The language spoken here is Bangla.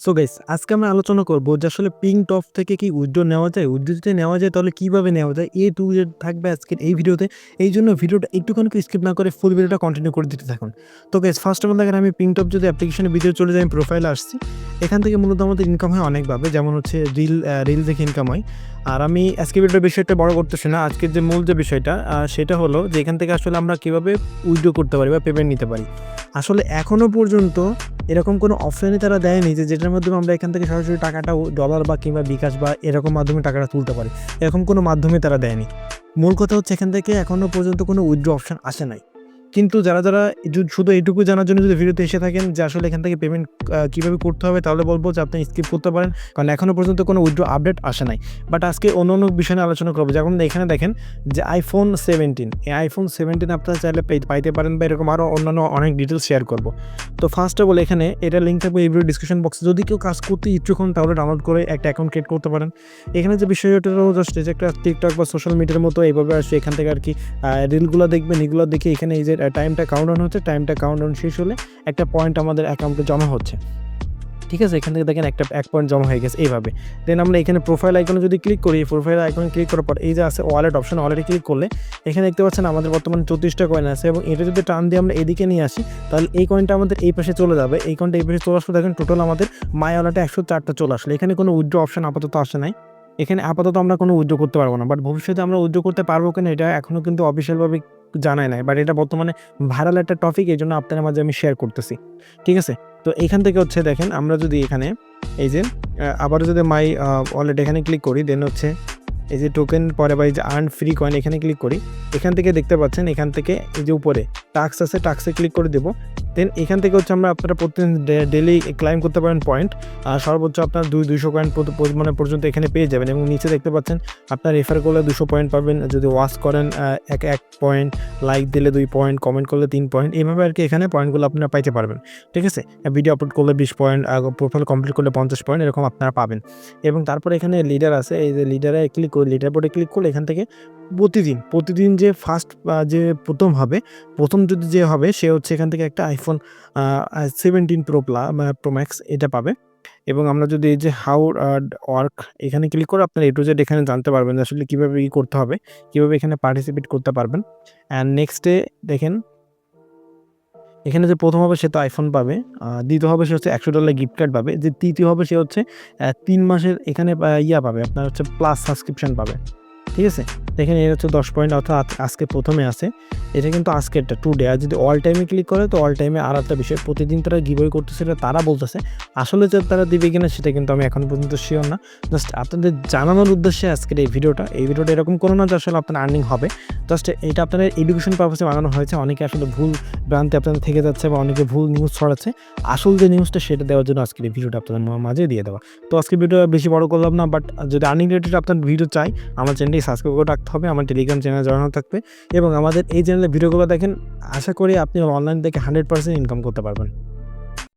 সো গাইস আজকে আমরা আলোচনা করব যে আসলে পিং টপ থেকে কি উইথড্র নেওয়া যায়, উইথড্র যদি নেওয়া যায় তাহলে কিভাবে নেওয়া যায়, এ টু জেড থাকবে আজকের এই ভিডিওতে। এই জন্য ভিডিওটা একটুখানি স্কিপ না করে ফুল ভিডিওটা কন্টিনিউ করে দিতে থাকুন। তো গাইস ফার্স্ট অফ অল দেখেন, আমি পিং টপ যদি অ্যাপ্লিকেশনের ভিডিও চলে যাই, আমি প্রোফাইলে আসছি। এখান থেকে মূলত আমাদের ইনকাম হয় অনেকভাবে, যেমন হচ্ছে রিল দেখে ইনকাম হয়। আর আমি আজকে ভিডিওর বিষয়টা বড় করতেছি না, আজকের যে মূল যে বিষয়টা সেটা হলো যে এখান থেকে আসলে আমরা কীভাবে উইথড্র করতে পারি বা পেমেন্ট নিতে পারি। আসলে এখনও পর্যন্ত এরকম কোনো অপশানই তারা দেয়নি যেটার মাধ্যমে আমরা এখান থেকে সরাসরি টাকাটা ডলার বা কিংবা বিকাশ বা এরকম মাধ্যমে টাকাটা তুলতে পারি। এরকম কোনো মাধ্যমে তারা দেয়নি। মূল কথা হচ্ছে এখান থেকে এখনও পর্যন্ত কোনো উইথড্র অপশান আসে নাই। কিন্তু যারা শুধু এইটুকু জানার জন্য যদি ভিডিওতে এসে থাকেন যে আসলে এখান থেকে পেমেন্ট কীভাবে করতে হবে, তাহলে বলবো যে আপনি স্কিপ করতে পারেন, কারণ এখনও পর্যন্ত কোনো উইথড্র আপডেট আসে নাই। বাট আজকে অন্য বিষয় নিয়ে আলোচনা করবো। যেমন এখানে দেখেন যে আইফোন 17, এই আইফোন 17 আপনারা চাইলে পাইতে পারেন বা এরকম আরও অন্যান্য অনেক ডিটেলস শেয়ার করবো। তো ফার্স্ট অফ অল এখানে এটা লিঙ্ক থাকবে এই ভিডিও ডিসক্রিপশন বক্সে। যদি কেউ কাজ করতে ইচ্ছুক হন তাহলে ডাউনলোড করে একটা অ্যাকাউন্ট ক্রিয়েট করতে পারেন। এখানে যে বিষয়টা জাস্ট যে একটা টিকটক বা সোশ্যাল মিডিয়ার মতো এইভাবে আসছে। এখান থেকে আর কি রিলগুলো দেখবেন, এগুলো দেখে এখানে এই যে টাইমটা কাউন্ট ডাউন হচ্ছে, টাইমটা কাউন্ট ডাউন শেষ হলে একটা পয়েন্ট আমাদের অ্যাকাউন্টে জমা হচ্ছে। ঠিক আছে, এখান থেকে দেখেন এক পয়েন্ট জমা হয়ে গেছে এইভাবে। দেন আমরা এখানে প্রোফাইল আইকনে যদি ক্লিক করি, প্রোফাইল আইকনে ক্লিক করার পর এই যে আছে ওয়ালেট অপশন, ওয়ালেটে ক্লিক করলে এখানে দেখতে পাচ্ছেন আমাদের বর্তমানে 34টা কয়েন আছে। এবং এটা যদি টান দিয়ে আমরা এদিকে নিয়ে আসি তাহলে এই কয়েনটা আমাদের এই পাশে চলে যাবে। এই কয়েনটা এই পাশে চলে আসলে দেখেন টোটাল আমাদের মাই ওয়ালেটে 104টা চলে আসলে। এখানে কোনো উইথড্র অপশন আপাতত আসে নাই। এখানে আপাতত আমরা কোনো উইথড্র করতে পারবো না, বাট ভবিষ্যতে আমরা উইথড্র করতে পারবো কিনা এটা এখনও কিন্তু অফিসিয়ালভাবে জানায় নাই। বাট এটা বর্তমানে ভাইরাল একটা টপিক, এই জন্য আপনাদের মাঝে আমি শেয়ার করতেছি। ঠিক আছে, তো এইখান থেকে হচ্ছে দেখেন আমরা যদি এখানে এই যে আবারও যদি মাই ওয়ালেট এখানে ক্লিক করি, দেন হচ্ছে এই যে টোকেন পরে বা এই যে আর্ন ফ্রি কয়েন এখানে ক্লিক করি, এখান থেকে দেখতে পাচ্ছেন এখান থেকে এই যে উপরে টাস্ক আছে, টাস্কে ক্লিক করে দেবো। দেন এখান থেকে হচ্ছে আপনারা প্রতিদিন ডেলি ক্লাইম করতে পারেন পয়েন্ট। সর্বোচ্চ আপনার 200 পয়েন্ট মানে পর্যন্ত এখানে পেয়ে যাবেন। এবং নিচে দেখতে পাচ্ছেন আপনার রেফার করলে 200 পয়েন্ট পাবেন, যদি ওয়াচ করেন 1 পয়েন্ট, লাইক দিলে 2 পয়েন্ট, কমেন্ট করলে 3 পয়েন্ট, এইভাবে আর কি এখানে পয়েন্টগুলো আপনারা পাইতে পারবেন। ঠিক আছে, ভিডিও আপলোড করলে 20 পয়েন্ট, প্রোফাইল কমপ্লিট করলে 50 পয়েন্ট, এরকম আপনারা পাবেন। এবং তারপরে এখানে লিডার আছে, এই যে লিডারে ক্লিক করে লিডার বোর্ডে ক্লিক করলে এখান থেকে প্রতিদিন যে ফার্স্ট যে প্রথম যদি যে হবে সে হচ্ছে এখান থেকে একটা আইফোন 17 প্রো ম্যাক্স এটা পাবে। এবং আমরা যদি এই যে হাউ ওয়ার্ক এখানে ক্লিক করে আপনার এ টু জেড এখানে জানতে পারবেন যে আসলে কীভাবে করতে হবে, কীভাবে এখানে পার্টিসিপেট করতে পারবেন। অ্যান্ড নেক্সটে দেখেন এখানে যে প্রথম হবে সে তো আইফোন পাবে, দ্বিতীয় হবে সে হচ্ছে $100 গিফট কার্ড পাবে, যে তৃতীয় হবে সে হচ্ছে 3 মাসের এখানে পাবে, আপনার হচ্ছে প্লাস সাবস্ক্রিপশন পাবে। ঠিক আছে, দেখেন এর হচ্ছে 10 পয়েন্ট, অর্থাৎ আজকে প্রথমে আছে, এটা কিন্তু আজকেরটা টুডে। আর যদি অল টাইমে ক্লিক করে তো অল টাইমে আর একটা বিষয়, প্রতিদিন তারা গিভওয়ে করতেছে, এটা তারা বলতেছে। আসলে যে তারা দিবে কিনা সেটা কিন্তু আমি এখন পর্যন্ত শিওর না। জাস্ট আপনাদের জানানোর উদ্দেশ্যে আজকের এই ভিডিওটা এরকম কোনো না যে আসলে আপনার আর্নিং হবে। জাস্ট এটা আপনাদের এডুকেশন পারপাসে বানানো হয়েছে। অনেকে আসলে ভুল ভ্রান্তি আপনাদের থেকে যাচ্ছে বা অনেকে ভুল নিউজ ছড়াচ্ছে, আসল যে নিউজটা সেটা দেওয়ার জন্য আজকের এই ভিডিওটা আপনাদের মাঝে দিয়ে দেওয়া। তো আজকে ভিডিও বেশি বড় করলাম না, বাট যদি আর্নিং রিলেটেড আপনার ভিডিও চাই আমার চ্যানেলটি সাবস্ক্রাইব করে রাখতে হবে, আমার টেলিগ্রাম চ্যানেল জড়ানো থাকবে। এবং আমাদের এই চ্যানেলে ভিডিওগুলো দেখেন, আশা করি আপনি অনলাইন থেকে 100% ইনকাম করতে পারবেন।